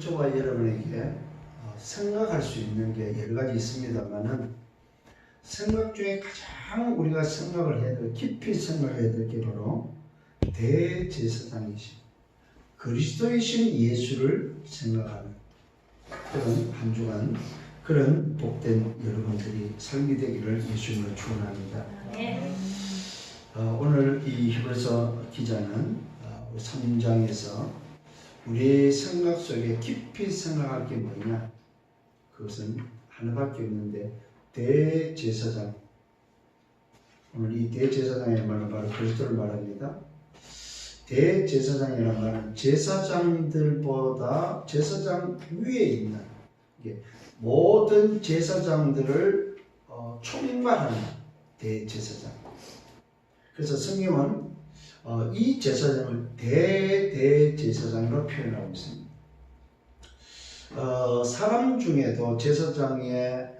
저와 여러분에게 생각할 수 있는 게 여러 가지 있습니다만은 생각 중에 가장 우리가 생각을 해야 될, 깊이 생각해야 될 게 바로 대제사장이신 그리스도이신 예수를 생각하는 그런 한 주간 그런 복된 여러분들이 삶이 되기를 예수님으로 축원합니다. 오늘 이 히브리서 기자는 3장에서 우리의 생각 속에 깊이 생각할 게 뭐냐? 그것은 하나밖에 없는데 대제사장. 오늘 이 대제사장의 말은 바로 그리스도를 말합니다. 대제사장이라는 말은 제사장들보다 제사장 위에 있는 모든 제사장들을 총괄하는 대제사장. 그래서 성경은 이 제사장을 대제사장으로 표현하고 있습니다. 사람 중에도 제사장의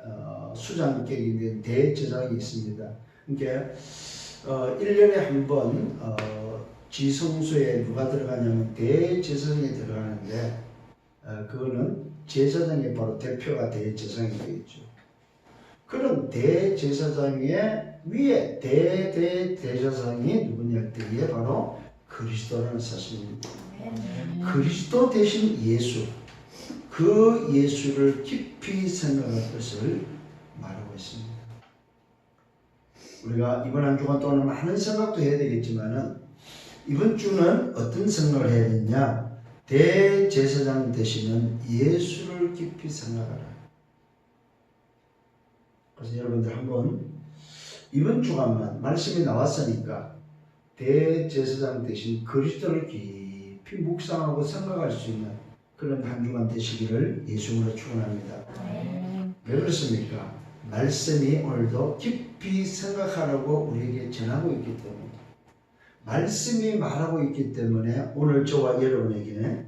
수장격인 대제사장이 있습니다. 그러니까 1년에 한 번 지성소에 누가 들어가냐면 대제사장이 들어가는데 그거는 제사장의 바로 대표가 대제사장이 되겠죠. 그런 대제사장의 위에 대제사장이 누구냐 할 때에 바로 그리스도라는 사실입니다. 그리스도 대신 예수, 그 예수를 깊이 생각할 것을 말하고 있습니다. 우리가 이번 한 주간 동안 많은 생각도 해야 되겠지만은 이번 주는 어떤 생각을 해야 되냐? 대제사장 되시는 예수를 깊이 생각하라. 그래서 여러분들 한번 이번 주간만 말씀이 나왔으니까 대제사장 대신 그리스도를 깊이 묵상하고 생각할 수 있는 그런 한 주간 되시기를 예수님으로 축원합니다. 왜 그렇습니까? 말씀이 오늘도 깊이 생각하라고 우리에게 전하고 있기 때문에, 말씀이 말하고 있기 때문에 오늘 저와 여러분에게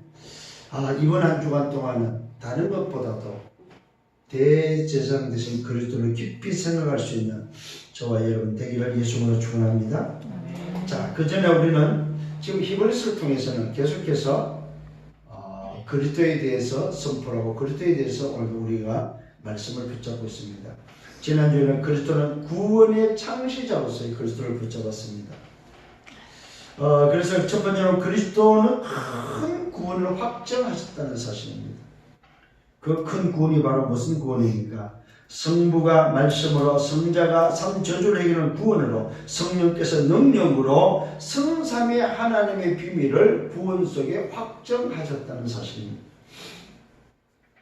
이번 한 주간 동안은 다른 것보다도 대제사장 되신 그리스도를 깊이 생각할 수 있는 저와 여러분 되기를 예수님으로 축원합니다. 자, 그 전에 우리는 지금 히브리서를 통해서는 계속해서 그리스도에 대해서 선포하고 그리스도에 대해서 오늘도 우리가 말씀을 붙잡고 있습니다. 지난주에는 그리스도는 구원의 창시자로서의 그리스도를 붙잡았습니다. 그래서 첫 번째로 그리스도는 큰 구원을 확정하셨다는 사실입니다. 그 큰 구원이 바로 무슨 구원입니까? 성부가 말씀으로, 성자가 삼저주를 해결하는 구원으로, 성령께서 능력으로 성삼위 하나님의 비밀을 구원 속에 확정하셨다는 사실입니다.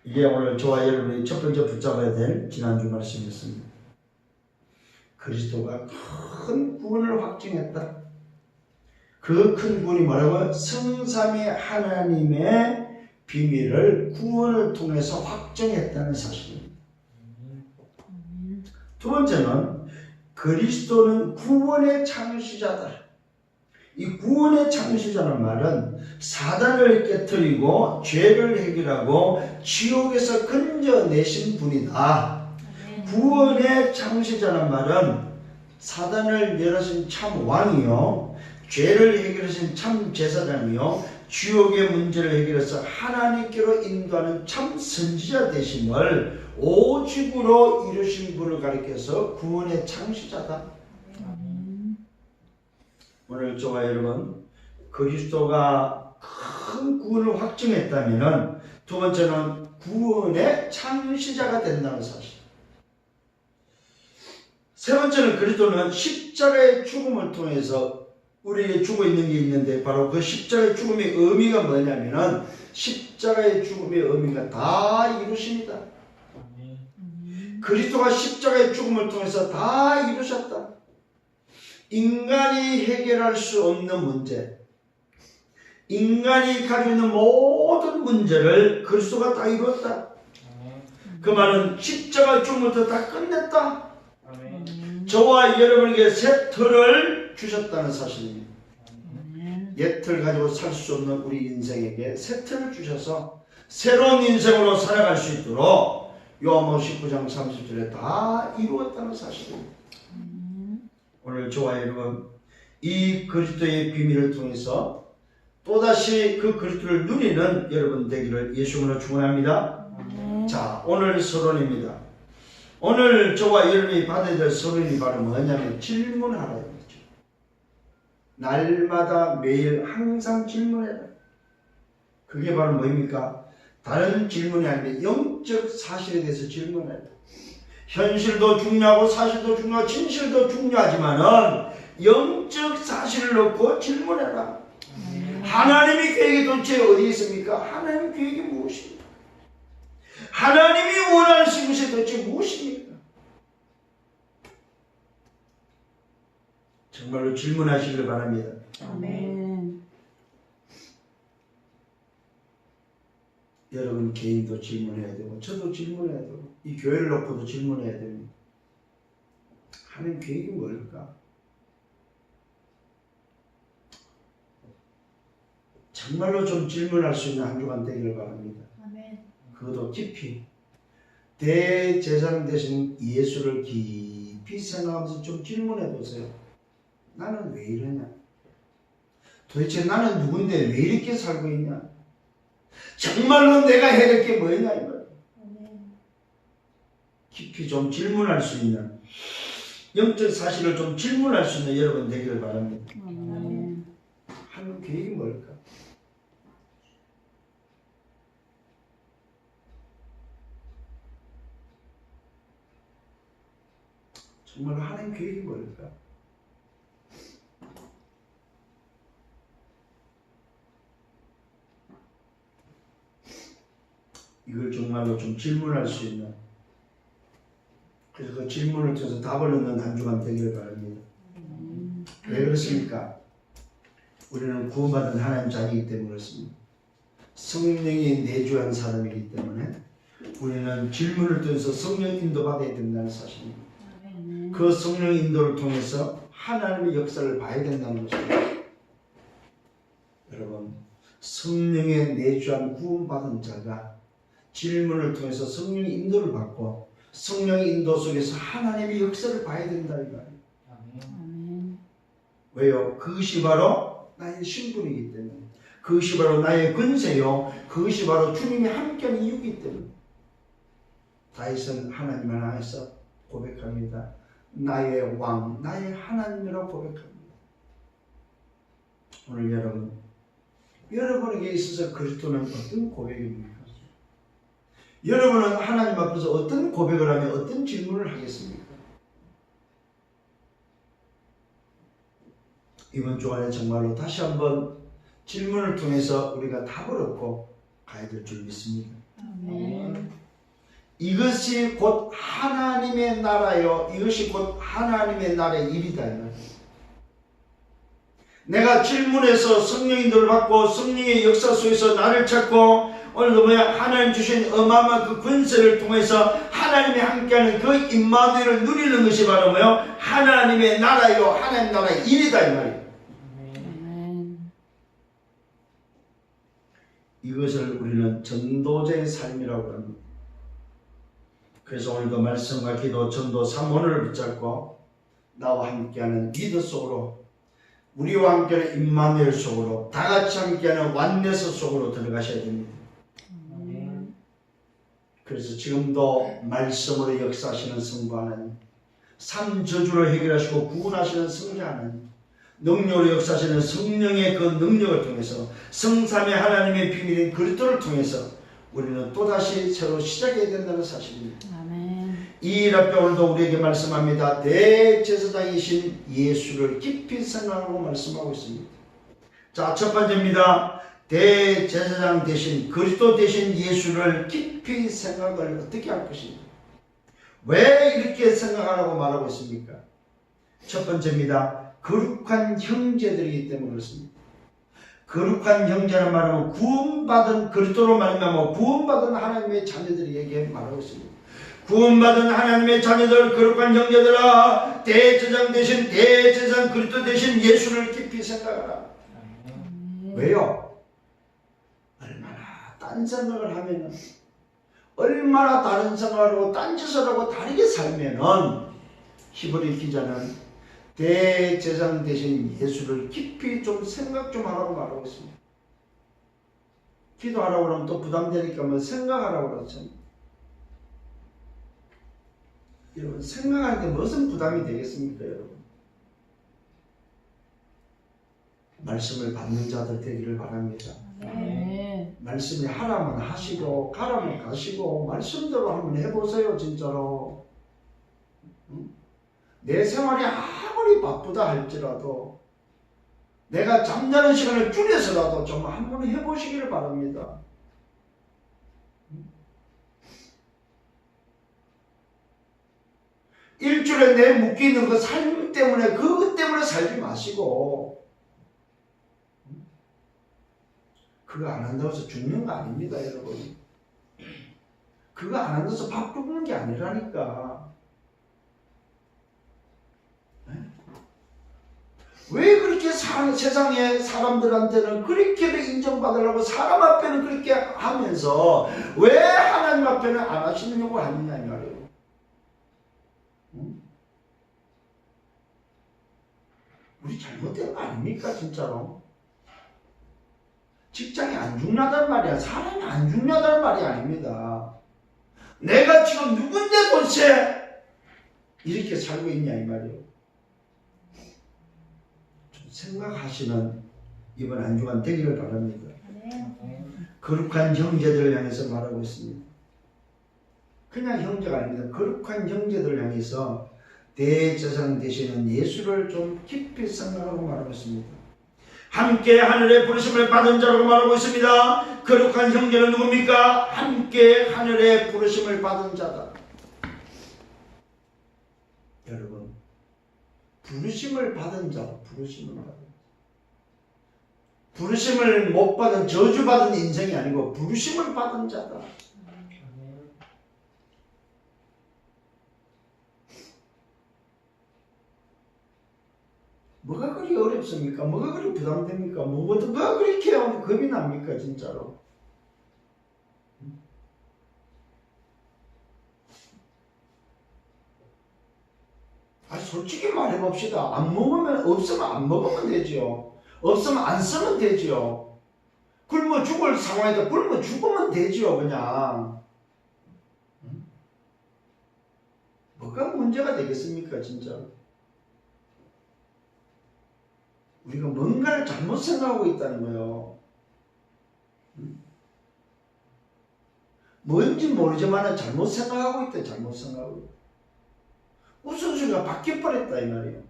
이게 오늘 저와 여러분이 첫 번째 붙잡아야 될 지난주 말씀이었습니다. 그리스도가 큰 구원을 확정했다. 그 큰 구원이 뭐라고요? 성삼위 하나님의 비밀을 구원을 통해서 확정했다는 사실입니다. 두 번째는 그리스도는 구원의 창시자다. 이 구원의 창시자는 말은 사단을 깨뜨리고 죄를 해결하고 지옥에서 건져내신 분이다. 구원의 창시자는 말은 사단을 멸하신 참 왕이요, 죄를 해결하신 참 제사장이요, 지옥의 문제를 해결해서 하나님께로 인도하는 참 선지자 되심을 오직으로 이루신 분을 가리켜서 구원의 창시자다. 오늘 저와 여러분, 그리스도가 큰 구원을 확정했다면 두 번째는 구원의 창시자가 된다는 사실. 세 번째는 그리스도는 십자가의 죽음을 통해서 우리에게 주고 있는 게 있는데, 바로 그 십자가의 죽음의 의미가 뭐냐면은 십자가의 죽음의 의미가 다 이루십니다. 그리스도가 십자가의 죽음을 통해서 다 이루셨다. 인간이 해결할 수 없는 문제, 인간이 가지고 있는 모든 문제를 그리스도가 다 이루었다. 그 말은 십자가의 죽음부터 다 끝냈다. 저와 여러분에게 새 틀을 주셨다는 사실입니다. 옛 틀 가지고 살 수 없는 우리 인생에게 새 틀을 주셔서 새로운 인생으로 살아갈 수 있도록 요한복음 19장 30절에 다 이루었다는 사실입니다. 오늘 저와 여러분, 이 그리스도의 비밀을 통해서 또다시 그 그리스도를 누리는 여러분 되기를 예수님으로 축원합니다. 자, 오늘 서론입니다. 오늘 저와 여러분이 받아야 될 서론이 바로 뭐냐면 질문하라는 거죠. 날마다 매일 항상 질문해라. 그게 바로 뭐입니까? 다른 질문이 아니라 영적 사실에 대해서 질문해라. 현실도 중요하고 사실도 중요하고 진실도 중요하지만은 영적 사실을 놓고 질문해라. 하나님의 계획이 도대체 어디 있습니까? 하나님의 계획이 무엇입니까? 하나님이 원하시는 것이 도대체 무엇입니까? 정말로 질문하시길 바랍니다. 아멘. 여러분 개인도 질문해야 되고 저도 질문해야 되고 이 교회를 놓고도 질문해야 됩니다. 하나님 계획이 뭘까? 정말로 좀 질문할 수 있는 한 주간 되기를 바랍니다. 아멘. 그것도 깊이 대제사장 되신 예수를 깊이 생각하면서 좀 질문해 보세요. 나는 왜 이러냐? 도대체 나는 누군데 왜 이렇게 살고 있냐? 정말로 내가 해야 될 게 뭐냐 이 말이에요. 깊이 좀 질문할 수 있는 영적 사실을 좀 질문할 수 있는 여러분 되기를 바랍니다. 하나님 계획이 뭘까? 정말로 하나님 계획이 뭘까? 이걸 정말로 좀 질문할 수 있는, 그래서 그 질문을 통해서 답을 얻는 한 주간 되기를 바랍니다. 왜 그렇습니까? 우리는 구원받은 하나님 자녀이기 때문에 그렇습니다. 성령이 내주한 사람이기 때문에 우리는 질문을 통해서 성령 인도받아야 된다는 사실입니다. 그 성령 인도를 통해서 하나님의 역사를 봐야 된다는 것입니다. 여러분, 성령의 내주한 구원받은 자가 질문을 통해서 성령의 인도를 받고 성령의 인도 속에서 하나님의 역사를 봐야 된다 이 말이에요. 왜요? 그것이 바로 나의 신분이기 때문에, 그것이 바로 나의 권세요, 그것이 바로 주님이 함께하는 이유이기 때문에. 다윗은 하나님을 향해서 고백합니다. 나의 왕, 나의 하나님이라고 고백합니다. 오늘 여러분에게 있어서 그리스도는 어떤 고백입니까? 여러분은 하나님 앞에서 어떤 고백을 하며 어떤 질문을 하겠습니까? 이번 주간에 정말로 다시 한번 질문을 통해서 우리가 답을 얻고 가야 될 줄 믿습니다. 이것이 곧 하나님의 나라요, 이것이 곧 하나님의 나라의 일이다. 내가 질문해서 성령 인도를 받고 성령의 역사 속에서 나를 찾고 오늘도 하나님 주신 어마어마한 그 권세를 통해서 하나님이 함께하는 그 임마누엘을 누리는 것이 바로 하나님의 나라요, 하나님 나라의 일이다 이 말이에요. 이것을 우리는 전도자의 삶이라고 합니다. 그래서 오늘도 말씀과 기도, 전도, 삼원을 붙잡고 나와 함께하는 리더 속으로, 우리와 함께하는 임마누엘 속으로, 다같이 함께하는 완네스 속으로 들어가셔야 됩니다. 그래서 지금도 말씀으로 역사하시는 성부 하나님, 삶 저주를 해결하시고 구원하시는 성자 하나님, 능력으로 역사하시는 성령의 그 능력을 통해서 성삼의 하나님의 비밀인 그리스도를 통해서 우리는 또다시 새로 시작해야 된다는 사실입니다. 이 일 앞에 오늘도 우리에게 말씀합니다. 대제사장이신 예수를 깊이 생각하고 말씀하고 있습니다. 자, 첫 번째입니다. 대제사장 대신 그리스도 대신 예수를 깊이 생각을 어떻게 할 것인가? 왜 이렇게 생각하라고 말하고 있습니까? 첫 번째입니다. 거룩한 형제들이기 때문에 그렇습니다. 거룩한 형제란 말은 구원받은 그리스도로 말미암아 구원받은 하나님의 자녀들에게 말하고 있습니다. 구원받은 하나님의 자녀들, 거룩한 형제들아, 대제사장 대신 대제사장 그리스도 대신 예수를 깊이 생각하라. 왜요? 얼마나 딴 생각을 하면은, 얼마나 다른 생각을 하고 딴짓을 하고 다르게 살면은, 히브리 기자는 대제사장 대신 예수를 깊이 좀 생각 좀 하라고 말하고 있습니다. 기도하라고 그러면 또 부담되니까 뭐 생각하라고 그러죠. 여러분, 생각할 때 무슨 부담이 되겠습니까, 여러분? 말씀을 받는 자들 되기를 바랍니다. 네. 말씀이 하라면 하시고 가라면 가시고 말씀대로 한번 해보세요. 진짜로. 응? 내 생활이 아무리 바쁘다 할지라도 내가 잠자는 시간을 줄여서라도 좀 한번 해보시기를 바랍니다. 일주일에 내 묶이는 그 삶 때문에 그것 때문에 살지 마시고, 그거 안 한다고 해서 죽는 거 아닙니다, 여러분. 그거 안 한다고 해서 밥 굶는 게 아니라니까. 왜 그렇게 세상의 사람들한테는 그렇게 인정받으려고 사람 앞에는 그렇게 하면서 왜 하나님 앞에는 안 하시려고 하느냐 이 말이에요. 응? 우리 잘못된 거 아닙니까 진짜로? 직장이 안 죽나단 말이야. 사람이 안 죽나단 말이 아닙니다. 내가 지금 누군데 도대체 이렇게 살고 있냐 이 말이에요. 생각하시는 이번 한 주간 되기를 바랍니다. 거룩한 형제들을 향해서 말하고 있습니다. 그냥 형제가 아닙니다. 거룩한 형제들을 향해서 대제사장 되시는 예수를 좀 깊이 생각하고 말하고 있습니다. 함께 하늘의 부르심을 받은 자라고 말하고 있습니다. 거룩한 형제는 누굽니까? 함께 하늘의 부르심을 받은 자다. 여러분, 부르심을 받은 자, 부르심을 받은 자. 부르심을 못 받은, 저주받은 인생이 아니고 부르심을 받은 자다. 뭐가 그리 어렵습니까? 뭐가 그리 부담됩니까? 뭐가 그렇게 겁이 납니까? 진짜로. 솔직히 말해봅시다. 안 먹으면, 없으면 안 먹으면 되지요. 없으면 안 쓰면 되지요. 굶어 죽을 상황에다 굶어 죽으면 되지요, 그냥. 뭐가 문제가 되겠습니까, 진짜? 우리가 뭔가를 잘못 생각하고 있다는 거예요. 뭔지 모르지만 잘못 생각하고 있다, 잘못 생각하고 있다. 우선순위가 바뀌어버렸다, 이 말이에요.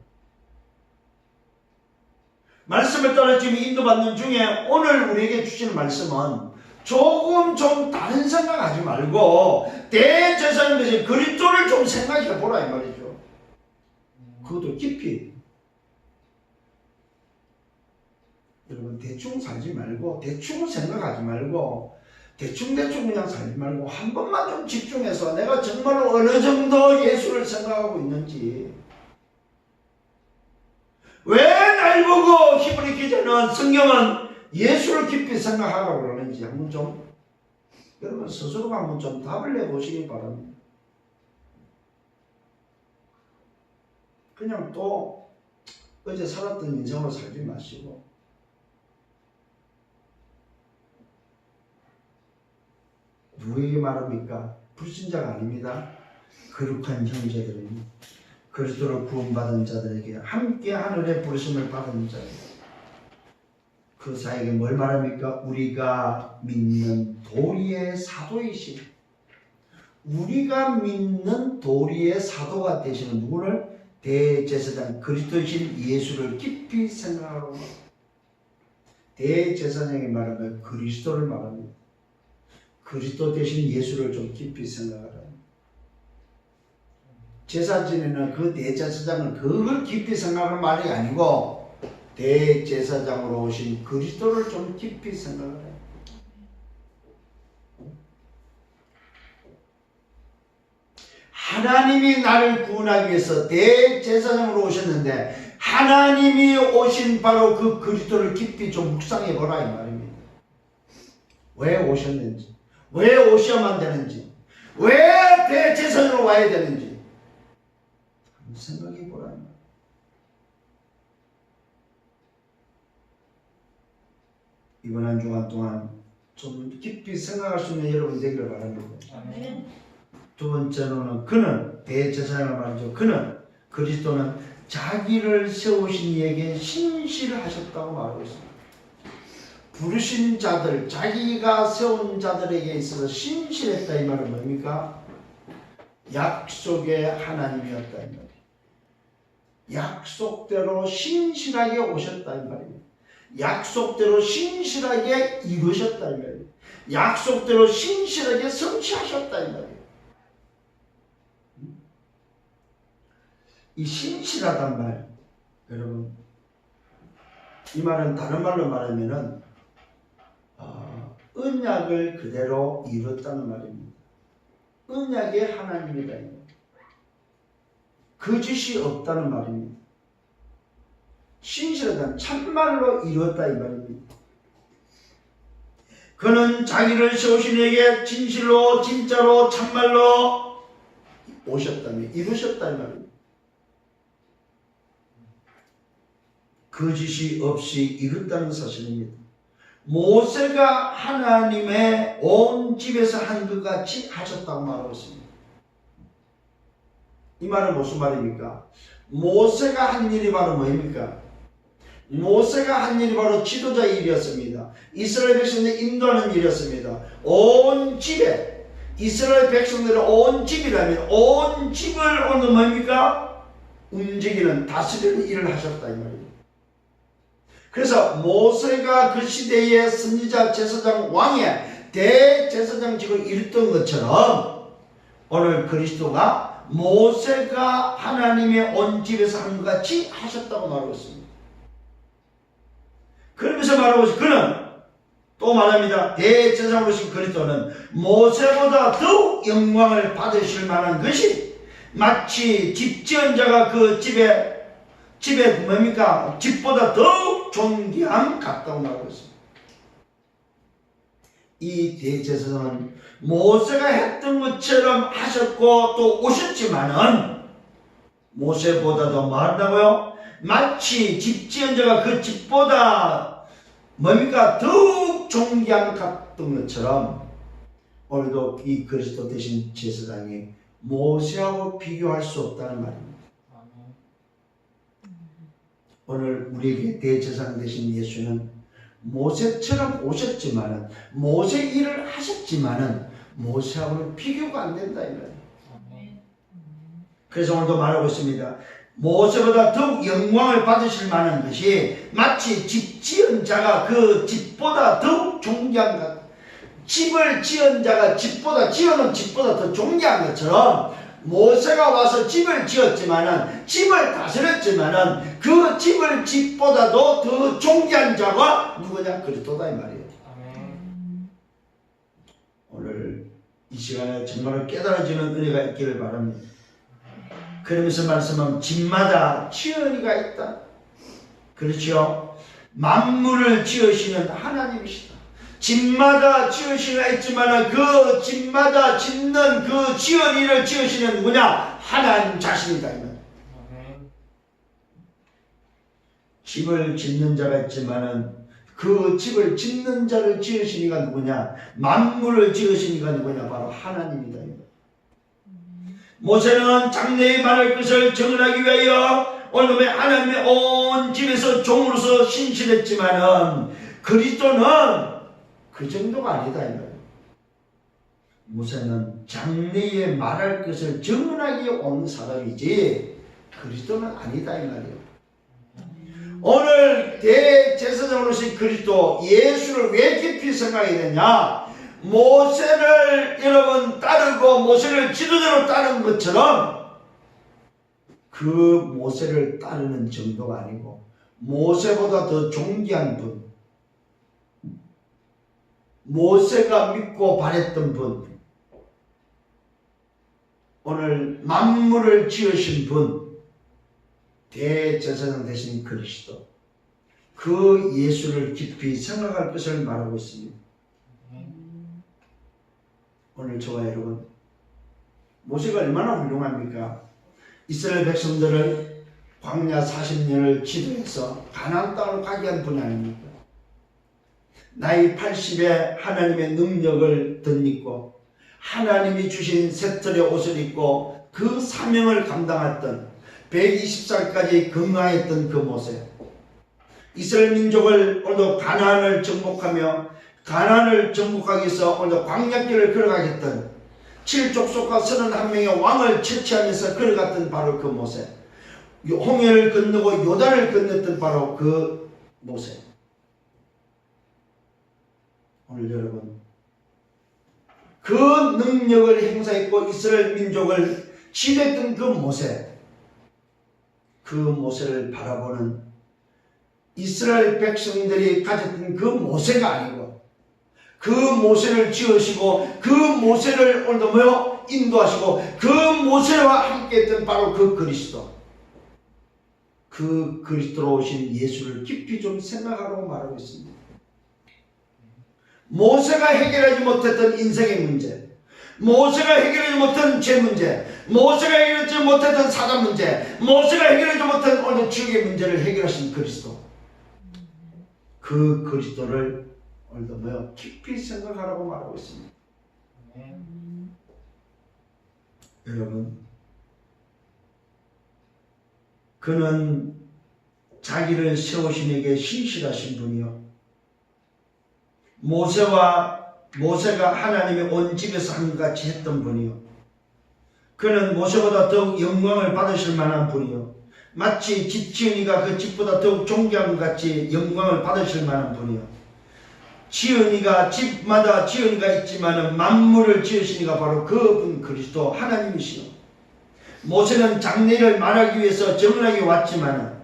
말씀을 따라 지금 인도받는 중에 오늘 우리에게 주시는 말씀은 조금 좀 다른 생각하지 말고 대제사장 되신 그리스도를 좀 생각해 보라 이 말이죠. 그것도 깊이. 여러분, 대충 살지 말고 대충 생각하지 말고 대충 그냥 살지 말고 한 번만 좀 집중해서 내가 정말로 어느 정도 예수를 생각하고 있는지, 왜 날 보고 히브리 기자는 성경은 예수를 깊이 생각하라고 그러는지 한번 좀 여러분 스스로가 한번 좀 답을 내보시기 바랍니다. 그냥 또 어제 살았던 인생으로 살지 마시고 누구에게 말합니까? 불신자가 아닙니다. 거룩한 형제들입니다. 그리스도로 구원받은 자들에게 함께 하늘의 부르심을 받은 자들, 그 사이에게 뭘 말합니까? 우리가 믿는 도리의 사도이신, 우리가 믿는 도리의 사도가 되시는 누구를? 대제사장 그리스도이신 예수를 깊이 생각하고, 대제사장이 말하면 그리스도를 말합니다. 그리스도 대신 예수를 좀 깊이 생각하라. 제사 지내는 그 대제사장은 그걸 깊이 생각하는 말이 아니고 대제사장으로 오신 그리스도를 좀 깊이 생각하라. 하나님이 나를 구원하기 위해서 대제사장으로 오셨는데 하나님이 오신 바로 그 그리스도를 깊이 좀 묵상해 보라 이 말입니다. 왜 오셨는지, 왜 오셔야만 되는지, 왜 대제사장으로 와야 되는지 생각해 보라. 이번 한 주간 동안 좀 깊이 생각할 수 있는 여러분 되기를 바랍니다. 아멘. 두 번째로는 그는 대제사장을 말이죠. 그는 그리스도는 자기를 세우신 이에게 신실하셨다고 말하고 있습니다. 부르신 자들, 자기가 세운 자들에게 있어서 신실했다 이 말은 뭡니까? 약속의 하나님이었다 이 말이에요. 약속대로 신실하게 오셨다 이 말입니다. 약속대로 신실하게 이루셨다 이 말이에요. 약속대로 신실하게 성취하셨다 이 말이에요. 이 신실하단 말, 여러분, 이 말은 다른 말로 말하면은 언약을 그대로 이뤘다는 말입니다. 언약의 하나님이다. 거짓이 없다는 말입니다. 신실하다는 참말로 이뤘다 이 말입니다. 그는 자기를 세우신 이에게 진실로 진짜로 참말로 오셨다며 이루셨다 이 말입니다. 거짓이 없이 이뤘다는 사실입니다. 모세가 하나님의 온 집에서 한 것 같이 하셨다고 말하고 있습니다. 이 말은 무슨 말입니까? 모세가 한 일이 바로 뭐입니까? 모세가 한 일이 바로 지도자의 일이었습니다. 이스라엘 백성들을 인도하는 일이었습니다. 온 집에 이스라엘 백성들의 온 집이라면 온 집을 오늘 뭡니까? 움직이는 다스리는 일을 하셨다 이 말입니다. 그래서 모세가 그 시대의 선지자 제사장 왕의 대제사장직을 이뤘던 것처럼 오늘 그리스도가 모세가 하나님의 온 집에서 한 것 같이 하셨다고 말하고 있습니다. 그러면서 말하고 있습니다. 그는 또 말합니다. 대제사장으로신 그리스도는 모세보다 더욱 영광을 받으실 만한 것이 마치 집 지은 자가 그 집에 뭡니까? 집보다 더욱 존귀함 같다고 말하고 있습니다. 이 대제사장은 모세가 했던 것처럼 하셨고 또 오셨지만은 모세보다도 말한다고요? 마치 집 지은 자가 그 집보다 뭡니까? 더욱 존귀함 같던 것처럼 오늘도 이 그리스도 되신 제사장이 모세하고 비교할 수 없다는 말입니다. 오늘 우리에게 대제사장 되신 예수는 모세처럼 오셨지만은 모세 일을 하셨지만은 모세하고는 비교가 안 된다 이 말이에요. 그래서 오늘도 말하고 있습니다. 모세보다 더욱 영광을 받으실 만한 것이 마치 집 지은 자가 그 집보다 더욱 존귀한 것, 집을 지은 자가 지어놓은 집보다 더 존귀한 것처럼 모세가 와서 집을 지었지만은 집을 다스렸지만은 그 집을 집보다도 더 존귀한 자가 누구냐? 그리스도다 이 말이에요. 오늘 이 시간에 정말 깨달아지는 은혜가 있기를 바랍니다. 그러면서 말씀하면 집마다 지은이가 있다. 그렇죠? 만물을 지으시는 하나님이시다. 집마다 지으시가 있지만 그 집마다 짓는 그 지은이를 지으시는 누구냐? 하나님 자신이다. 집을 짓는 자가 있지만 그 집을 짓는 자를 지으신 이가 누구냐? 만물을 지으신 이가 누구냐? 바로 하나님이다. 모세는 장래에 말할 것을 정언하기 위하여 오늘의 하나님의 온 집에서 종으로서 신실했지만은 그리스도는 그 정도가 아니다 이 말이에요. 모세는 장래에 말할 것을 정언하기 온 사람이지 그리스도는 아니다 이 말이에요. 오늘 대제사장으로신 그리스도 예수를 왜 깊이 생각해야 되냐? 모세를 여러분 따르고 모세를 지도자로 따르는 것처럼 그 모세를 따르는 정도가 아니고 모세보다 더 존귀한 분, 모세가 믿고 바랬던 분, 오늘 만물을 지으신 분, 대제사장 되신 그리스도, 그 예수를 깊이 생각할 것을 말하고 있습니다. 오늘 저와 여러분, 모세가 얼마나 훌륭합니까? 이스라엘 백성들을 광야 40년을 지도해서 가나안 땅으로 가게 한 분이 아닙니까? 나이 80에 하나님의 능력을 덧입고 하나님이 주신 새털의 옷을 입고 그 사명을 감당했던 120살까지 건강했던 그 모습, 이스라엘 민족을 오늘도 가나안을 정복하며 가나안을 정복하기 위해서 오늘도 광야길을 걸어가겠던 7족속과 31명의 왕을 처치하면서 걸어갔던 바로 그 모세, 홍해를 건너고 요단을 건넜던 바로 그 모세. 오늘 여러분 그 능력을 행사했고 이스라엘 민족을 지도했던 그 모세, 그 모세를 바라보는 이스라엘 백성들이 가졌던 그 모세가 아니고 그 모세를 지으시고 그 모세를 오늘도 인도하시고 그 모세와 함께했던 바로 그 그리스도, 그 그리스도로 오신 예수를 깊이 좀 생각하라고 말하고 있습니다. 모세가 해결하지 못했던 인생의 문제, 모세가 해결하지 못한 죄 문제, 모세가 해결하지 못했던 사단 문제, 모세가 해결하지 못한 오늘 지옥의 문제를 해결하신 그리스도, 그 그리스도를 오늘도 깊이 생각하라고 말하고 있습니다. 여러분, 그는 자기를 세우신 이에게 신실하신 분이요, 모세가 하나님의 온 집에서 한같이 했던 분이요, 그는 모세보다 더욱 영광을 받으실 만한 분이요, 마치 집 지은이가 그 집보다 더욱 존귀한 것 같이 영광을 받으실 만한 분이요, 집마다 지은이가 있지만 만물을 지으시니가 바로 그분 그리스도 하나님이시요, 모세는 장래를 말하기 위해서 정언하게 왔지만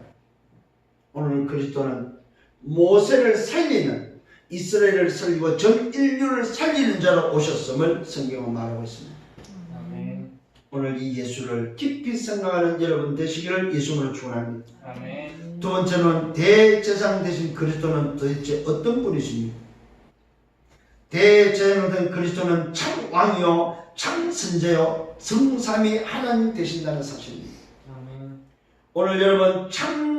오늘 그리스도는 모세를 살리는, 이스라엘을 살리고 전 인류를 살리는 자로 오셨음을 성경은 말하고 있습니다. 아멘. 오늘 이 예수를 깊이 생각하는 여러분 되시기를 예수님으로 축원합니다. 아멘. 두 번째는 대제사장 되신 그리스도는 도대체 어떤 분이십니까? 대제사장 된 그리스도는 참 왕이요 참 선제요 성삼위 하나님 되신다는 사실입니다. 아멘. 오늘 여러분 참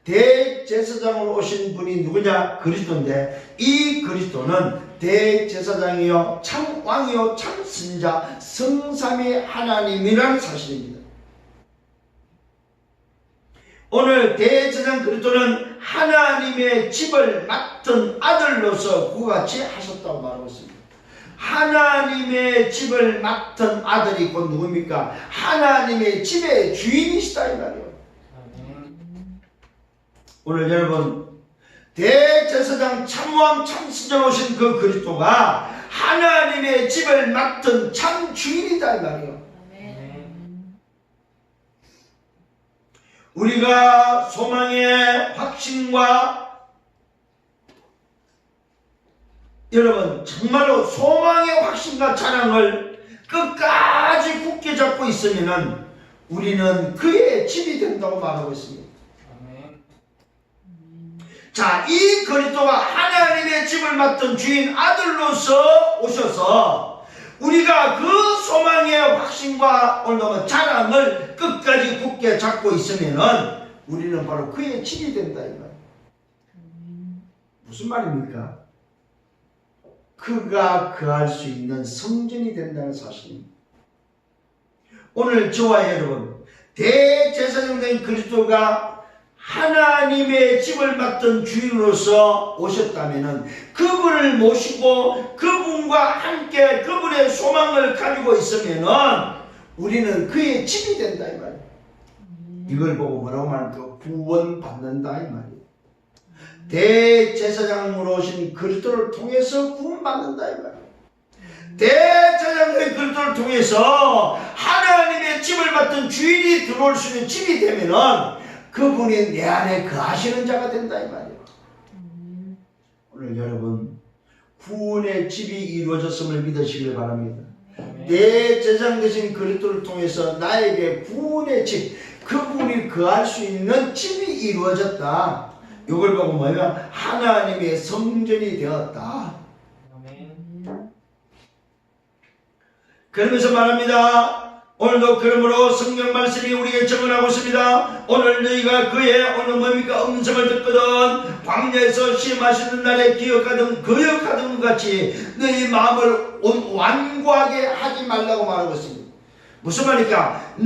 대제사장으로 오신 분이 누구냐? 그리스도인데, 이 그리스도는 대제사장이요 참 왕이요 참 선자 성삼위 하나님이라는 사실입니다. 오늘 대제사장 그리스도는 하나님의 집을 맡은 아들로서 그같이 하셨다고 말하고 있습니다. 하나님의 집을 맡은 아들이 곧 누굽니까? 하나님의 집의 주인이시다 이 말이에요. 오늘 여러분 대제사장 참왕 참선자 오신 그 그리스도가 하나님의 집을 맡은 참 주인이다 이 말이에요. 우리가 소망의 확신과 여러분 정말로 소망의 확신과 자랑을 끝까지 굳게 잡고 있으면 우리는 그의 집이 된다고 말하고 있습니다. 자, 이 그리스도가 하나님의 집을 맡은 주인 아들로서 오셔서 우리가 그 소망의 확신과 오늘 자랑을 끝까지 굳게 잡고 있으면은 우리는 바로 그의 집이 된다 이 말. 무슨 말입니까? 그가 거할 수 있는 성전이 된다는 사실입니다. 오늘 저와 여러분 대제사장 된 그리스도가 하나님의 집을 맡은 주인으로서 오셨다면 그분을 모시고 그분과 함께 그분의 소망을 가지고 있으면 우리는 그의 집이 된다 이 말이에요. 이걸 보고 뭐라고 말합니까? 구원받는다 이 말이에요. 대제사장으로 오신 그리스도를 통해서 구원받는다 이 말이에요. 대제사장의 그리스도를 통해서 하나님의 집을 맡은 주인이 들어올 수 있는 집이 되면은 그분이 내 안에 거하시는 자가 된다 이 말이에요. 오늘 여러분 구원의 집이 이루어졌음을 믿으시길 바랍니다. 대제사장 되신 그리스도를 통해서 나에게 구원의 집, 그분이 거할 수 있는 집이 이루어졌다. 이걸 보고 뭐냐면 하나님의 성전이 되었다. 그러면서 말합니다. 오늘도 그러므로 성경 말씀이 우리에게 증언하고 있습니다. 오늘 너희가 그의 오늘 뭡니까 음성을 듣거든 광야에서 시험하시는 날에 거역하던 것 같이 너희 마음을 완고하게 하지 말라고 말하고 있습니다. 무슨 말입니까?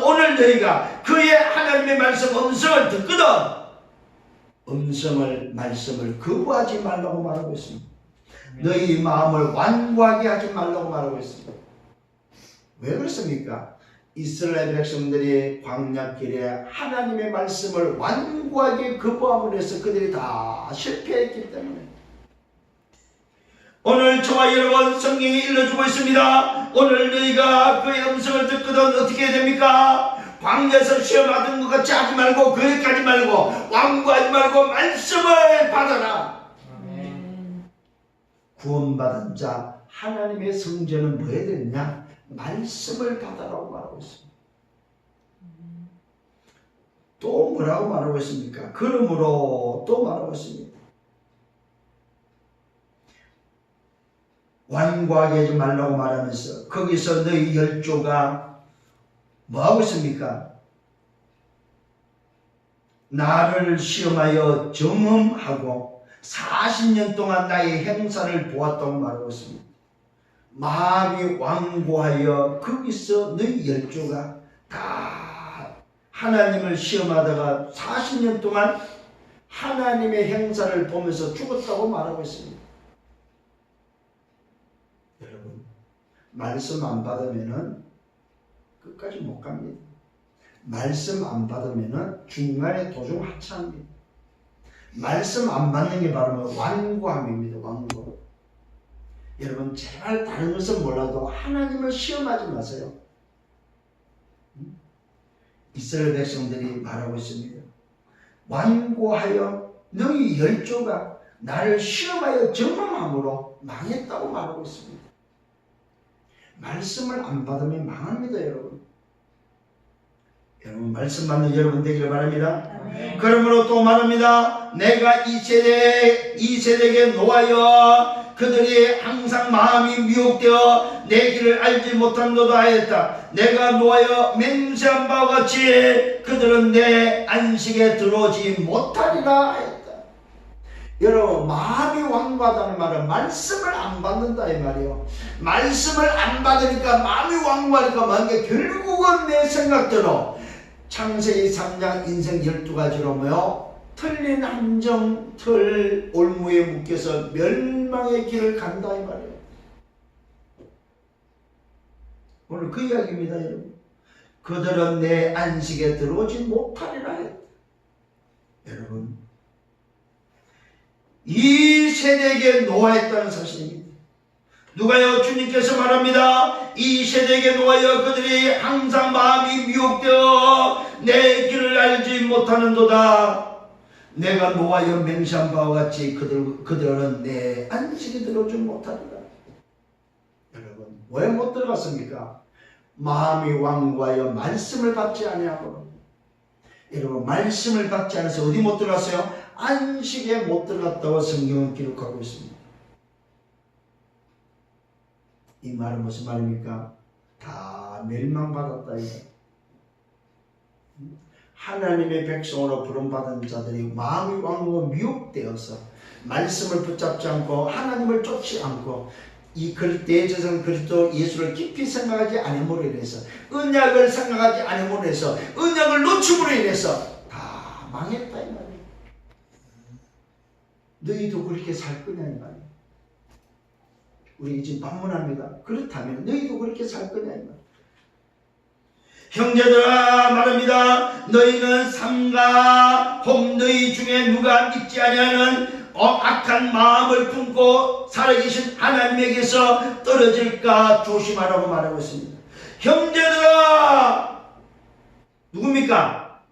오늘 너희가 그의 하나님의 말씀 음성을 듣거든 말씀을 거부하지 말라고 말하고 있습니다. 너희 마음을 완고하게 하지 말라고 말하고 있습니다. 왜 그렇습니까? 이스라엘 백성들이 광야길에 하나님의 말씀을 완고하게 거부함으로 해서 그들이 다 실패했기 때문에 오늘 저와 여러분 성경이 일러주고 있습니다. 오늘 너희가 그의 음성을 듣거든 어떻게 해야 됩니까? 광야에서 시험하던 것 같이 하지 말고 거기까지 말고 완고하지 말고 말씀을 받아라. 구원받은 자 하나님의 성전은 뭐 해야 되느냐? 말씀을 받아라고 말하고 있습니다. 또 뭐라고 말하고 있습니까? 그러므로 또 말하고 있습니다. 완고하게 하지 말라고 말하면서 거기서 너희 열조가 뭐하고 있습니까? 나를 시험하여 점검하고 40년 동안 나의 행사를 보았다고 말하고 있습니다. 마음이 완고하여 거기서 너희 열조가 다 하나님을 시험하다가 40년 동안 하나님의 행사를 보면서 죽었다고 말하고 있습니다. 여러분 말씀 안 받으면은 끝까지 못 갑니다. 말씀 안 받으면은 중간에 도중 하차합니다. 말씀 안 받는 게 바로 완고함입니다. 완고. 여러분 제발 다른 것은 몰라도 하나님을 시험하지 마세요. 이스라엘 백성들이 말하고 있습니다. 완고하여 너희 열조가 나를 시험하여 점검함으로 망했다고 말하고 있습니다. 말씀을 안 받으면 망합니다. 여러분 말씀 받는 여러분 되기를 바랍니다. 그러므로 또 말합니다. 내가 이 세대에게 노하여 그들이 항상 마음이 미혹되어 내 길을 알지 못한도다 하였다. 내가 노하여 맹세한 바와 같이 그들은 내 안식에 들어오지 못하리라 하였다. 여러분 마음이 완고하다는 말은 말씀을 안 받는다 이 말이에요. 말씀을 안 받으니까 마음이 완고하니까 뭔가 결국은 내 생각대로 창세기 3장 인생 12가지로 뭐요? 틀린 함정 틀 올무에 묶여서 멸망의 길을 간다 이 말이에요. 오늘 그 이야기입니다. 여러분 그들은 내 안식에 들어오지 못하리라 했다. 여러분 이 세대에게 노하였다는 사실입니다. 누가요? 주님께서 말합니다. 이 세대에게 노하여 그들이 항상 마음이 미혹되어 내 길을 알지 못하는도다. 내가 노하여 맹세한 바와 같이 그들은 내 안식에 들어오지 못하리라. 여러분 왜 못 들어갔습니까? 마음이 완고하여 말씀을 받지 아니하고. 여러분 말씀을 받지 않아서 어디 못 들어갔어요? 안식에 못 들어갔다고 성경은 기록하고 있습니다. 이 말은 무슨 말입니까? 다 멸망받았다 이거. 하나님의 백성으로 부름받은 자들이 마음이 완고하고 미혹되어서 말씀을 붙잡지 않고 하나님을 쫓지 않고 이 대제사장 그리스도 예수를 깊이 생각하지 않음으로 인해서 언약을 생각하지 않음으로 인해서 언약을 놓침으로 인해서 다 망했다 이 말이에요. 너희도 그렇게 살 거냐 이 말이에요. 우리 지금 반문합니다. 그렇다면 너희도 그렇게 살 거냐 이 말이에요. 형제들아 말합니다. 너희는 삼가 혹 너희 중에 누가 믿지 아니하는 악한 마음을 품고 살아계신 하나님에게서 떨어질까 조심하라고 말하고 있습니다. 형제들아 누굽니까?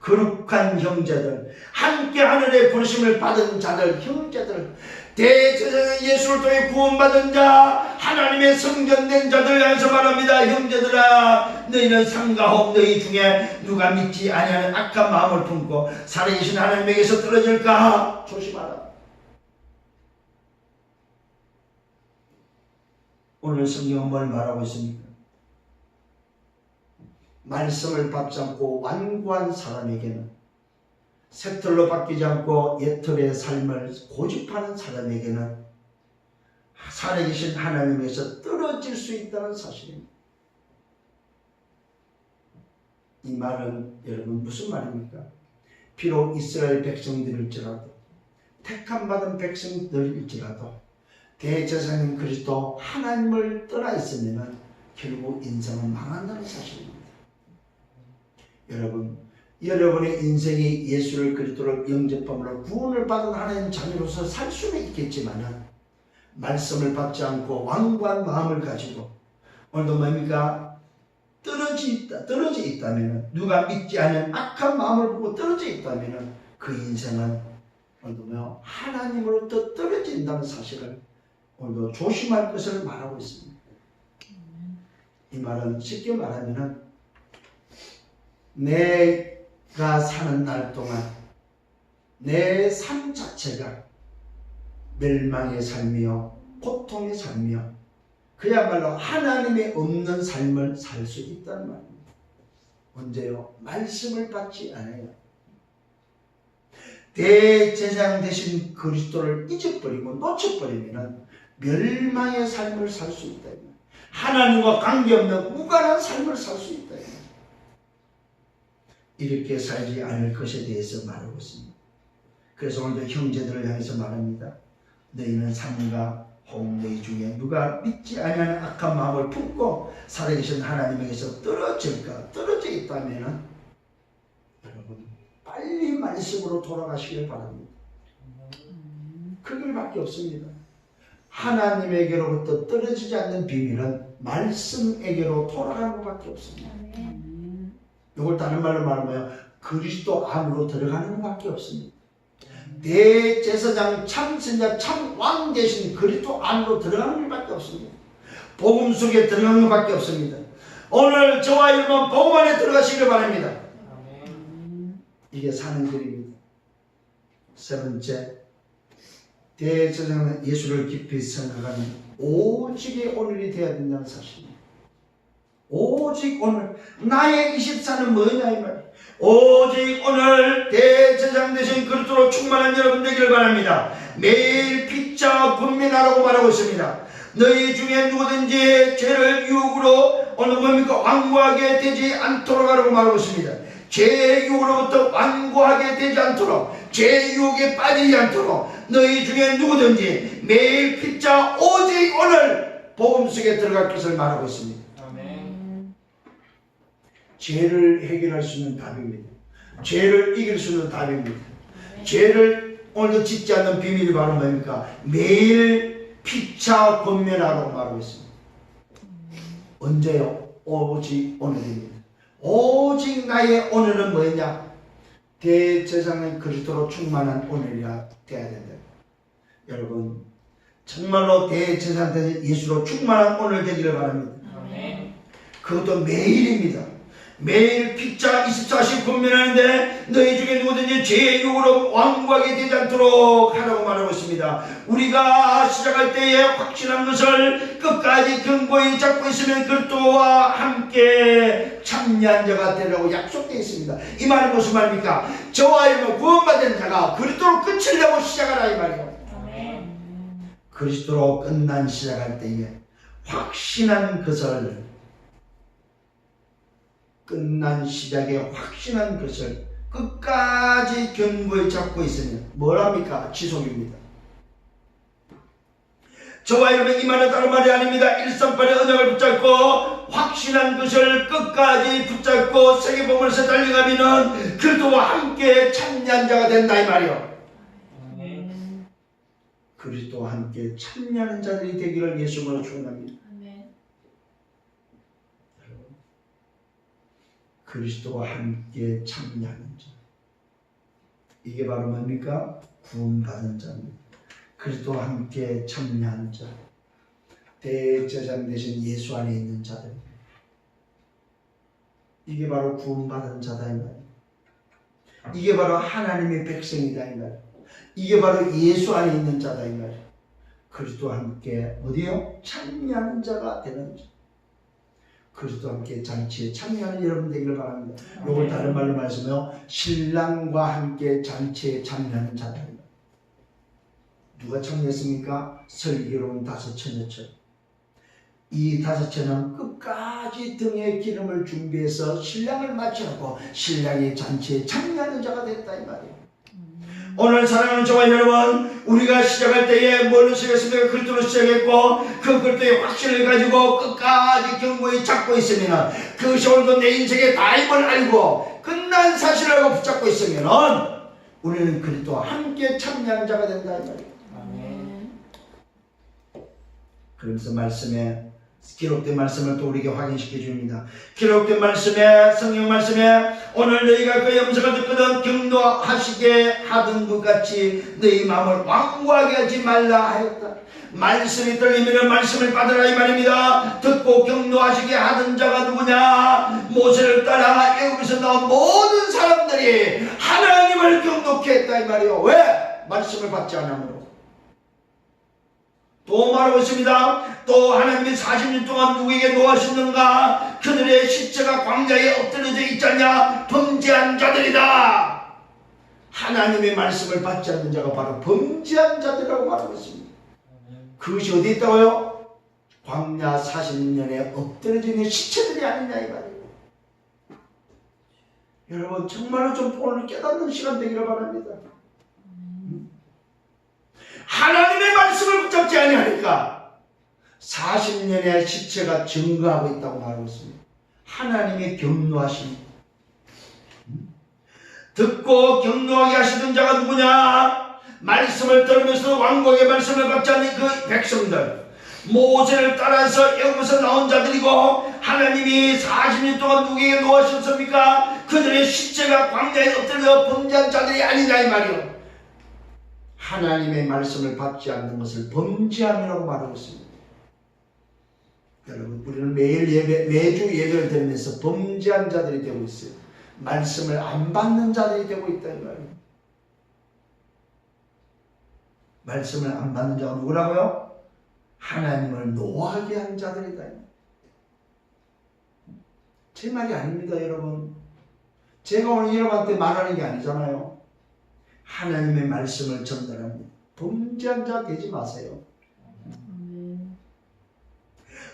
거룩한 형제들, 함께 하늘의 부르심을 받은 자들, 형제들, 대제사장 예수를 통해 구원받은 자, 하나님의 성전된 자들 향해서 말합니다. 형제들아 너희는 삼가혹 너희 중에 누가 믿지 아니하는 악한 마음을 품고 살아계신 하나님에게서 떨어질까 조심하라. 오늘 성경은 뭘 말하고 있습니까? 말씀을 받지 않고 완고한 사람에게는, 새틀로 바뀌지 않고 옛틀의 삶을 고집하는 사람에게는 살아계신 하나님에서 떨어질 수 있다는 사실입니다. 이 말은 여러분 무슨 말입니까? 비록 이스라엘 백성들일지라도, 택함받은 백성들일지라도 대제사장인 그리스도 하나님을 떠나 있으면 결국 인생은 망한다는 사실입니다. 여러분의 인생이 예수를 그리스도를 영접함으로 구원을 받은 하나님 자녀로서 살 수는 있겠지만 말씀을 받지 않고 완고한 마음을 가지고 오늘도 뭡니까? 떨어져 있다면, 누가 믿지 않는 악한 마음을 보고 떨어져 있다면 그 인생은 오늘도 하나님으로부터 떨어진다는 사실을 오늘도 조심할 것을 말하고 있습니다. 이 말은 쉽게 말하면 내가 사는 날 동안 내 삶 자체가 멸망의 삶이요 고통의 삶이요 그야말로 하나님의 없는 삶을 살 수 있다는 말입니다. 언제요? 말씀을 받지 않아요. 대제사장 되신 그리스도를 잊어버리고 놓쳐버리면 멸망의 삶을 살 수 있다. 하나님과 관계없는 무관한 삶을 살 수 있다. 이렇게 살지 않을 것에 대해서 말하고 있습니다. 그래서 오늘도 형제들을 향해서 말합니다. 너희는 삼가 홍내 중에 누가 믿지 아니하는 악한 마음을 품고 살아계신 하나님에게서 떨어져 있다면 여러분 빨리 말씀으로 돌아가시길 바랍니다. 그 길밖에 없습니다. 하나님에게로부터 떨어지지 않는 비밀은 말씀에게로 돌아가는 것밖에 없습니다. 이걸 다른 말로 말하면 그리스도 안으로 들어가는 것밖에 없습니다. 대제사장 참선자 참왕 되신 그리스도 안으로 들어가는 것밖에 없습니다. 복음 속에 들어가는 것밖에 없습니다. 오늘 저와 여러분 복음 안에 들어가시길 바랍니다. 이게 사는 길입니다. 세 번째, 대제사장은 예수를 깊이 생각하는 오직의 오늘이 되어야 된다는 사실입니다. 오직 오늘 나의 24는 뭐냐 이 말이에요. 오직 오늘 대제사장 되신 그리스도로 충만한 여러분 되기를 바랍니다. 매일 피차 분민하라고 말하고 있습니다. 너희 중에 누구든지 죄를 유혹으로 오늘 뭡니까 완고하게 되지 않도록 하라고 말하고 있습니다. 죄의 유혹으로부터 완고하게 되지 않도록, 죄의 유혹에 빠지지 않도록 너희 중에 누구든지 매일 피차 오직 오늘 복음 속에 들어갈 것을 말하고 있습니다. 죄를 해결할 수 있는 답입니다. 죄를 이길 수 있는 답입니다. 죄를 오늘 짓지 않는 비밀이 바로 뭡니까? 매일 피차 권면하라고 말하고 있습니다. 언제요? 오직 오늘입니다. 오직 나의 오늘은 뭐냐? 대제사장인 그리스도로 충만한 오늘이라 되어야 된다. 여러분 정말로 대제사장 되신 예수로 충만한 오늘 되기를 바랍니다. 그것도 매일입니다. 매일 피차 24시 권면하는데 너희 중에 누구든지 죄의 유혹으로 완고하게 되지 않도록 하라고 말하고 있습니다. 우리가 시작할 때에 확신한 것을 끝까지 견고히 잡고 있으면 그리스도와 함께 참여한 자가 되라고 약속되어 있습니다. 이 말은 무슨 말입니까? 저와 여러분 구원받은 자가 그리스도로 끝을 내고 시작하라 이 말이에요. 그리스도로 끝난 시작할 때에 확신한 것을 끝난 시작에 확신한 것을 끝까지 견고히 잡고 있으면 뭐랍니까? 지속입니다. 저와 여러분 이 말은 다른 말이 아닙니다. 138의 언약을 붙잡고 확신한 것을 끝까지 붙잡고 세계복음에서 달려가면 그리스도와 함께 참여한 자가 된다 이 말이요. 그리스도와 함께 참여하는 자들이 되기를 예수님으로 축원합니다. 그리스도와 함께 참여하는 자. 이게 바로 뭡니까? 구원받은 자입니다. 그리스도와 함께 참여하는 자. 대제사장 되신 예수 안에 있는 자들. 이게 바로 구원받은 자다 이 말이에요. 이게 바로 하나님의 백성이다 이 말이에요. 이게 바로 예수 안에 있는 자다 이 말이에요. 그리스도와 함께 어디요? 참여하는 자가 되는 자. 그리스도와 함께 잔치에 참여하는 여러분 되기를 바랍니다. 이걸 다른 말로 말씀하면 신랑과 함께 잔치에 참여하는 자들입니다. 누가 참여했습니까? 설교로운 5처녀처럼. 이 5처녀는 끝까지 등에 기름을 준비해서 신랑을 맞춰놓고 신랑의 잔치에 참여하는 자가 됐다 이 말이에요. 오늘 사랑하는 저와 여러분, 우리가 시작할 때에 뭘로 시작했습니까? 그리스도로 시작했고 그 그리스도의 확신을 가지고 끝까지 경고에 잡고 있으면 그것이 오늘도 내 인생의 다임을 알고 끝난 사실을 알고 붙잡고 있으면 우리는 그리스도와 함께 참여하는 자가 된다 이 말이에요. 그러면서 말씀에 기록된 말씀을 또 우리에게 확인시켜 줍니다. 기록된 말씀에 성경 말씀에 오늘 너희가 그 음성을 듣거든 경노하시게 하던 것 같이 너희 마음을 완고하게 하지 말라 하였다. 말씀이 들리면 말씀을 받으라 이 말입니다. 듣고 경노하시게 하던 자가 누구냐? 모세를 따라 애굽에서 나온 모든 사람들이 하나님을 경노케 했다 이 말이에요. 왜? 말씀을 받지 않으므로. 또 말하고 있습니다. 또 하나님이 40년 동안 누구에게 노하셨는가? 그들의 시체가 광야에 엎드려져 있잖냐? 범죄한 자들이다. 하나님의 말씀을 받지 않는 자가 바로 범죄한 자들이라고 말하고 있습니다. 그것이 어디 있다고요? 광야 40년에 엎드려져 있는 시체들이 아니냐 이 말이에요. 여러분 정말로 좀 오늘 깨닫는 시간 되기를 바랍니다. 하나님의 말씀을 붙잡지 아니하니까 40년의 시체가 증거하고 있다고 말하고 있습니다. 하나님의 경노하심. 듣고 경노하게 하시던 자가 누구냐? 말씀을 들으면서 완고하게 말씀을 받지 않는 그 백성들, 모세를 따라서 애굽에서 나온 자들이고 하나님이 40년 동안 누구에게 노하셨습니까? 그들의 시체가 광야에 엎드려 범죄한 자들이 아니냐 이 말이요. 하나님의 말씀을 받지 않는 것을 범죄함이라고 말하고 있습니다. 여러분 우리는 매주 예배를 드리면서 범죄한 자들이 되고 있어요. 말씀을 안 받는 자들이 되고 있다 이 말이에요. 말씀을 안 받는 자가 누구라고요? 하나님을 노하게 한 자들이다. 제 말이 아닙니다 여러분. 제가 오늘 여러분한테 말하는 게 아니잖아요. 하나님의 말씀을 전달합니다. 범죄한 자 되지 마세요.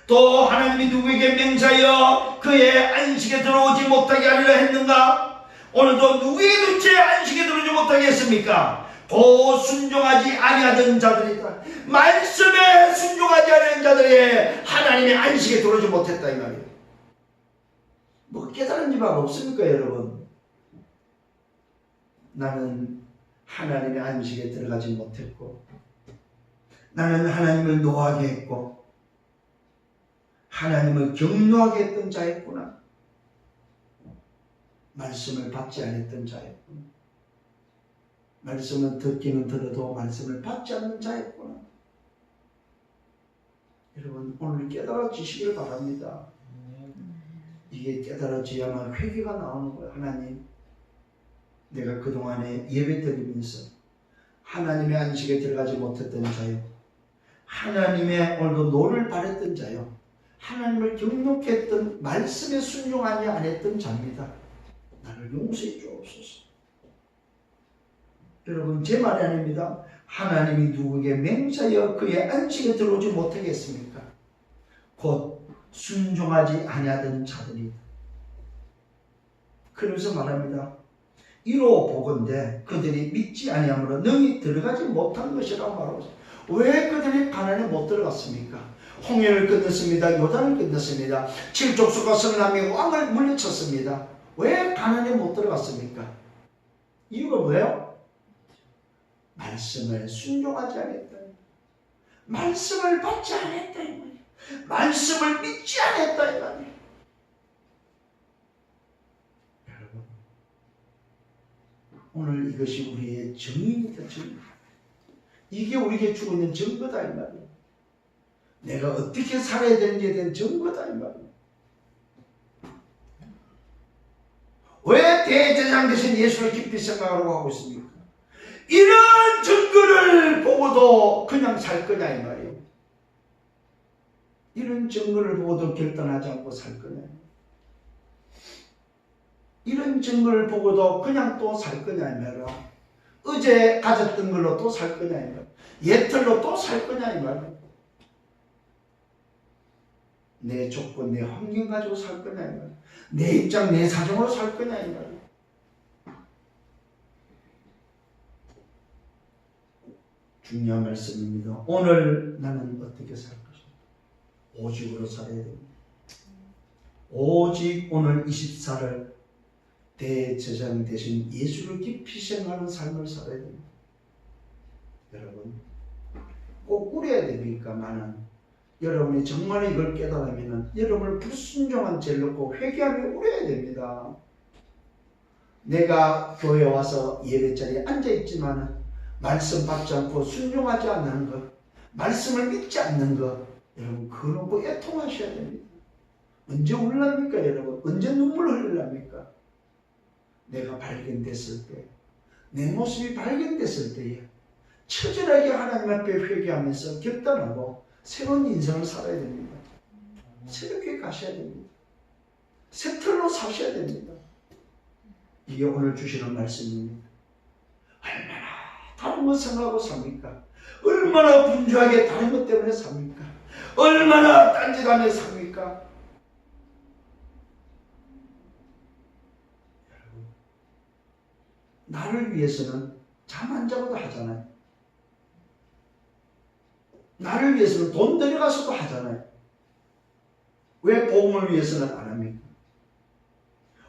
또 하나님이 누구에게 맹세하여 그의 안식에 들어오지 못하게 하리라 했는가? 오늘도 누구에게 제 안식에 들어오지 못하게 했습니까? 고 순종하지 아니하던 자들이다. 말씀에 순종하지 않은 자들이 하나님의 안식에 들어오지 못했다 이 말이에요. 뭐 깨달은 바가 없습니까 여러분? 나는 하나님의 안식에 들어가지 못했고 나는 하나님을 노하게 했고 하나님을 경노하게 했던 자였구나. 말씀을 받지 않았던 자였구나. 말씀을 듣기는 들어도 말씀을 받지 않는 자였구나. 여러분 오늘 깨달아지시길 바랍니다. 이게 깨달아져야만 회개가 나오는 거예요. 하나님 내가 그동안에 예배 드리면서 하나님의 안식에 들어가지 못했던 자요, 하나님의 오늘도 노를 바랬던 자요, 하나님을 경롭게 했던 말씀에 순종하지 않았던 자입니다. 나를 용서해 주옵소서. 여러분 제 말이 아닙니다. 하나님이 누구에게 맹세하여 그의 안식에 들어오지 못하게 했습니까? 곧 순종하지 아니하던 자들이. 그러면서 말합니다. 이로 보건대 그들이 믿지 아니함으로 능히 들어가지 못한 것이라고 말하고 있습니다. 왜 그들이 가나안에 못 들어갔습니까? 홍해를 건넜습니다. 요단을 건넜습니다. 7족속과 성남이 왕을 물리쳤습니다. 왜 가나안에 못 들어갔습니까? 이유가 뭐예요? 말씀을 순종하지 않았다. 말씀을 받지 않았다. 말씀을 믿지 않았다. 여러분 오늘 이것이 우리의 정의입니다. 정의. 이게 우리에게 주고 있는 증거다 이 말이에요. 내가 어떻게 살아야 되는지에 대한 증거다 이 말이에요. 왜 대제사장 대신 예수를 깊이 생각하라고 하고 있습니까? 이런 증거를 보고도 그냥 살 거냐 이 말이에요. 이런 증거를 보고도 결단하지 않고 살 거냐? 이런 증거를 보고도 그냥 또 살 거냐 이 말이야. 어제 가졌던 걸로 또 살 거냐 이 말이야. 옛틀로 또 살 거냐 이 말이야. 내 조건, 내 환경 가지고 살 거냐 이 말이야. 내 입장, 내 사정으로 살 거냐 이 말이야. 중요한 말씀입니다. 오늘 나는 어떻게 살 것인가? 오직으로 살아야 됩니다. 오직 오늘 24를 대제사장 대신 예수를 깊이 생각하는 삶을 살아야 됩니다. 여러분 꼭 꾸려야 됩니까? 나는 여러분이 정말 이걸 깨달으면 여러분을 불순종한 죄를 놓고 회개하며 꾸려야 됩니다. 내가 교회 와서 예배자리에 앉아있지만 말씀 받지 않고 순종하지 않는 것, 말씀을 믿지 않는 것, 여러분 그런 거 애통하셔야 됩니다. 언제 울랍니까 여러분? 언제 눈물 흘릴랍니까? 내가 발견됐을 때, 내 모습이 발견됐을 때에 처절하게 하나님 앞에 회개하면서 결단하고 새로운 인생을 살아야 됩니다. 새롭게 가셔야 됩니다. 새 틀로 사셔야 됩니다. 이게 오늘 주시는 말씀입니다. 얼마나 다른 것 생각하고 삽니까? 얼마나 분주하게 다른 것 때문에 삽니까? 얼마나 딴짓하며 삽니까? 여러분, 나를 위해서는 잠 안 자고도 하잖아요. 나를 위해서는 돈 들여가서도 하잖아요. 왜 복음을 위해서는 안 합니까?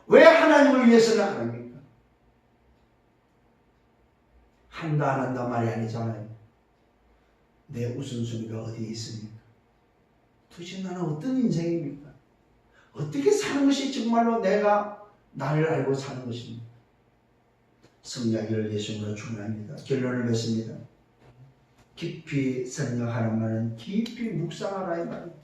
왜 하나님을 위해서는 안 합니까? 한다 안 한다 말이 아니잖아요. 내 우선순위가 어디에 있습니까? 도대체 나는 어떤 인생입니까? 어떻게 사는 것이 정말로 내가 나를 알고 사는 것입니까? 성령을 예수님으로 충만합니다. 결론을 맺습니다. 깊이 생각하는 말은 깊이 묵상하라 이 말입니다.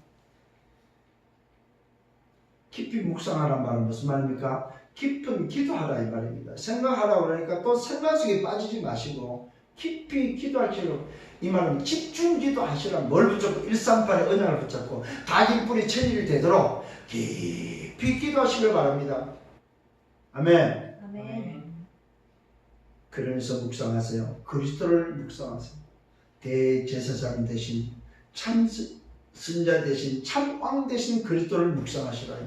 깊이 묵상하란 말은 무슨 말입니까? 깊은 기도하라 이 말입니다. 생각하라 그러니까 또 생각 속에 빠지지 마시고 깊이 기도하시라고. 이 말은 집중 기도하시라. 뭘 붙잡고 138의 언약을 붙잡고 각인 뿌리 천일이 되도록 깊이 기도하시길 바랍니다. 아멘. 아멘. 그러면서 묵상하세요. 그리스도를 묵상하세요. 대제사장 대신 참 선자 대신 참 왕 대신 그리스도를 묵상하시라.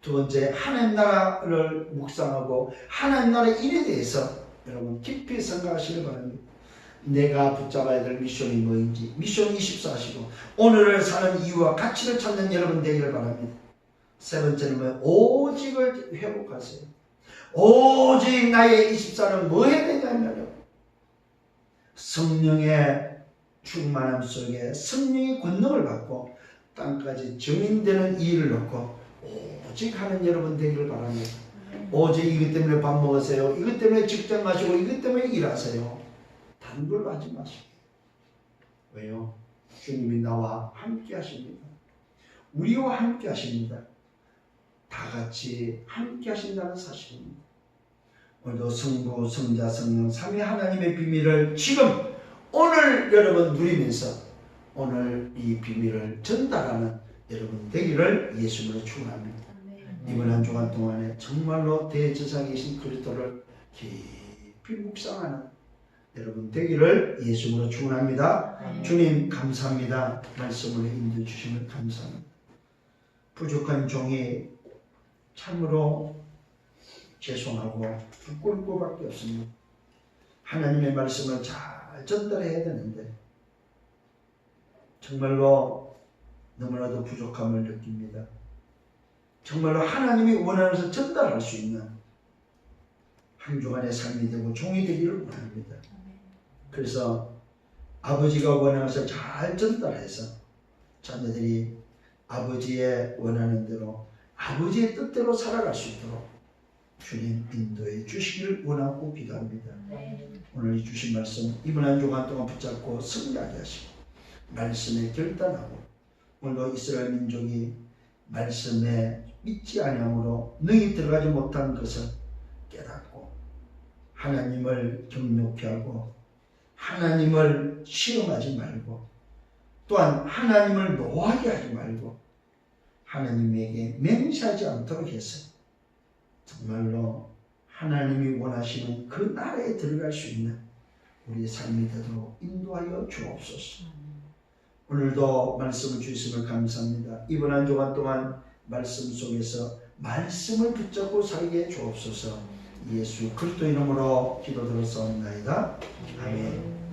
두 번째, 하나님 나라를 묵상하고 하나님 나라의 일에 대해서 여러분 깊이 생각하시길 바랍니다. 내가 붙잡아야 될 미션이 뭐인지 미션 24시고 오늘을 사는 이유와 가치를 찾는 여러분 되기를 바랍니다. 세 번째는 뭐예요? 오직을 회복하세요. 오직 나의 24는 뭐 해야 되냐면요, 성령의 충만함 속에 성령의 권능을 받고 땅까지 증인되는 일을 넣고 오직 하는 여러분 되기를 바랍니다. 오직 이것 때문에 밥 먹으세요. 이것 때문에 직장 가시고 이것 때문에 일하세요. 다른 걸로 하지 마시고. 왜요? 주님이 나와 함께 하십니다. 우리와 함께 하십니다. 다 같이 함께 하신다는 사실입니다. 오늘도 성부, 성자, 성령, 삼위 하나님의 비밀을 지금 오늘 여러분 누리면서 오늘 이 비밀을 전달하는 여러분 되기를 예수님으로 축원합니다. 이번 한 주간 동안에 정말로 대제사장이신 그리스도를 깊이 묵상하는 여러분 되기를 예수님으로 축원합니다. 주님 감사합니다. 말씀을 인도해 주시면 감사합니다. 부족한 종이 참으로 죄송하고 부끄러울 것밖에 없습니다. 하나님의 말씀을 잘 전달해야 되는데 정말로 너무나도 부족함을 느낍니다. 정말로 하나님이 원하는 것을 전달할 수 있는 한 주간의 삶이 되고 종이 되기를 원합니다. 그래서 아버지가 원하는 것을 잘 전달해서 자녀들이 아버지의 원하는 대로 아버지의 뜻대로 살아갈 수 있도록 주님 인도해 주시기를 원하고 기도합니다. 오늘 주신 말씀 이번 한 주간 동안 붙잡고 승리하게 하시고 말씀에 결단하고 오늘도 이스라엘 민족이 말씀에 믿지 아니함으로 능히 들어가지 못한 것을 깨닫고 하나님을 경욕케 하고 하나님을 시험하지 말고 또한 하나님을 노하게 하지 말고 하나님에게 맹세하지 않도록 해서 정말로 하나님이 원하시는 그 나라에 들어갈 수 있는 우리의 삶이 되도록 인도하여 주옵소서. 오늘도 말씀을 주셨음을 감사합니다. 이번 한 주간 동안 말씀 속에서 말씀을 붙잡고 살게 해 주옵소서. 예수 그리스도 이름으로 기도드렸사옵나이다. 아멘.